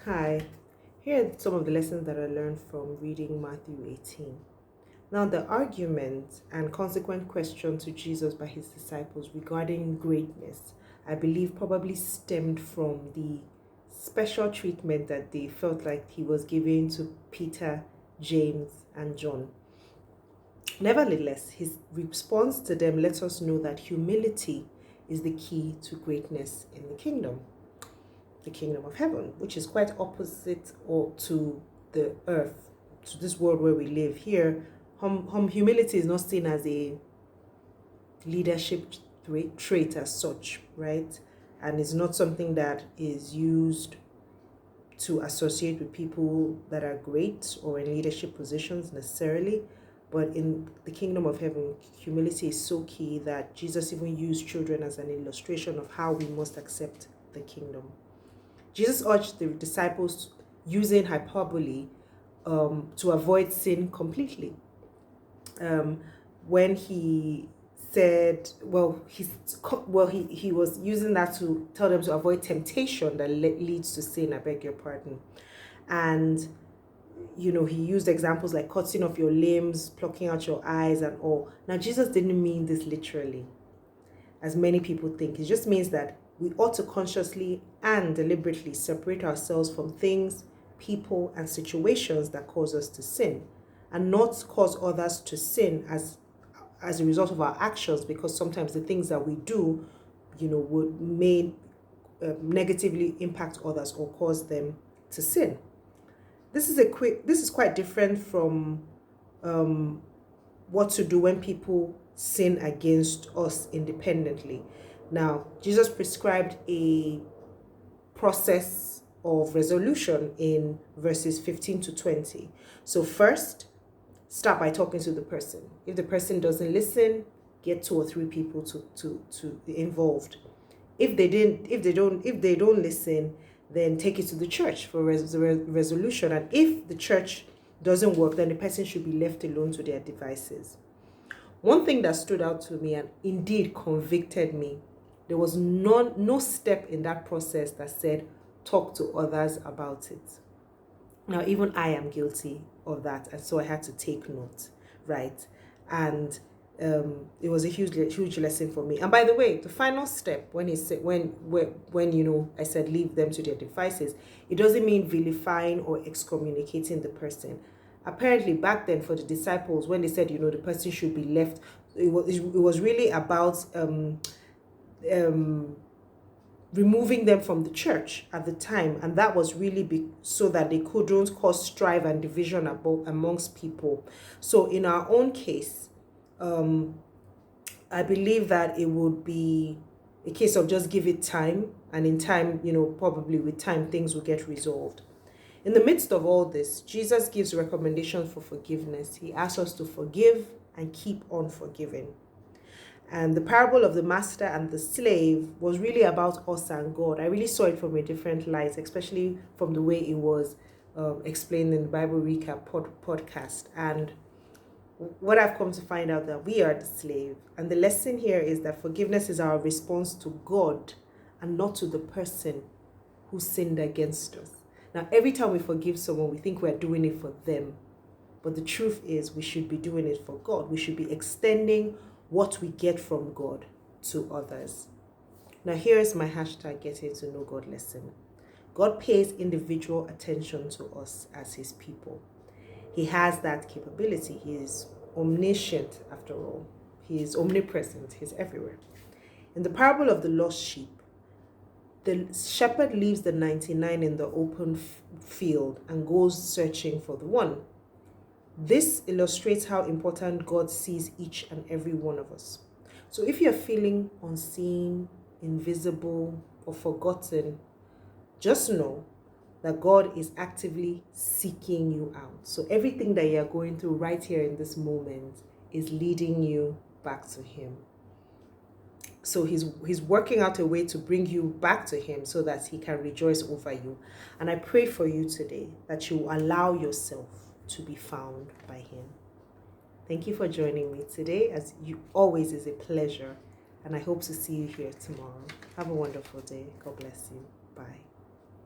Hi, here are some of the lessons that I learned from reading Matthew 18. Now, the argument and consequent question to Jesus by his disciples regarding greatness, I believe, probably stemmed from the special treatment that they felt like he was giving to Peter, James, and John. Nevertheless, his response to them lets us know that humility is the key to greatness in the kingdom of heaven, which is quite opposite or to the earth, to this world where we live here. Humility is not seen as a leadership trait as such, right? And it's not something that is used to associate with people that are great or in leadership positions necessarily. But in the kingdom of heaven, humility is so key that Jesus even used children as an illustration of how we must accept the kingdom. Jesus urged the disciples using hyperbole to avoid sin completely. When he said, he was using that to tell them to avoid temptation that leads to sin. I beg your pardon. And he used examples like cutting off your limbs, plucking out your eyes, and all. Now, Jesus didn't mean this literally, as many people think. It just means that we ought to consciously and deliberately separate ourselves from things, people, and situations that cause us to sin, and not cause others to sin as a result of our actions, because sometimes the things that we do, may negatively impact others or cause them to sin. This is quite different from what to do when people sin against us independently. Now, Jesus prescribed a process of resolution in verses 15 to 20. So first, start by talking to the person. If the person doesn't listen, get 2 or 3 people to be involved. If they don't listen, then take it to the church for resolution. And if the church doesn't work, then the person should be left alone to their devices. One thing that stood out to me and indeed convicted me, there was no step in that process that said, talk to others about it. Now, even I am guilty of that, and so I had to take note, right? And it was a huge lesson for me. And by the way, the final step, when he said when I said leave them to their devices, it doesn't mean vilifying or excommunicating the person. Apparently, back then for the disciples, when they said the person should be left, it was really about removing them from the church at the time, and that was really so that they couldn't cause strife and division amongst people. So in our own case, I believe that it would be a case of just give it time, and in time, probably with time, things will get resolved. In the midst of all this, Jesus gives recommendations for forgiveness. He asks us to forgive and keep on forgiving. And the parable of the master and the slave was really about us and God. I really saw it from a different light, especially from the way it was explained in the Bible Recap podcast. And what I've come to find out, that we are the slave. And the lesson here is that forgiveness is our response to God and not to the person who sinned against us. Now, every time we forgive someone, we think we're doing it for them. But the truth is, we should be doing it for God. We should be extending what we get from God to others. Now, here is my hashtag getting to know God lesson. God pays individual attention to us as his people. He has that capability. He is omniscient, after all. He is omnipresent. He's everywhere. In the parable of the lost sheep, the shepherd leaves the 99 in the open field and goes searching for the one. This illustrates how important God sees each and every one of us. So if you're feeling unseen, invisible, or forgotten, just know that God is actively seeking you out. So everything that you're going through right here in this moment is leading you back to him. So he's working out a way to bring you back to him so that he can rejoice over you. And I pray for you today that you allow yourself to be found by him. Thank you for joining me today. As you always, is a pleasure. And I hope to see you here tomorrow. Have a wonderful day. God bless you. Bye.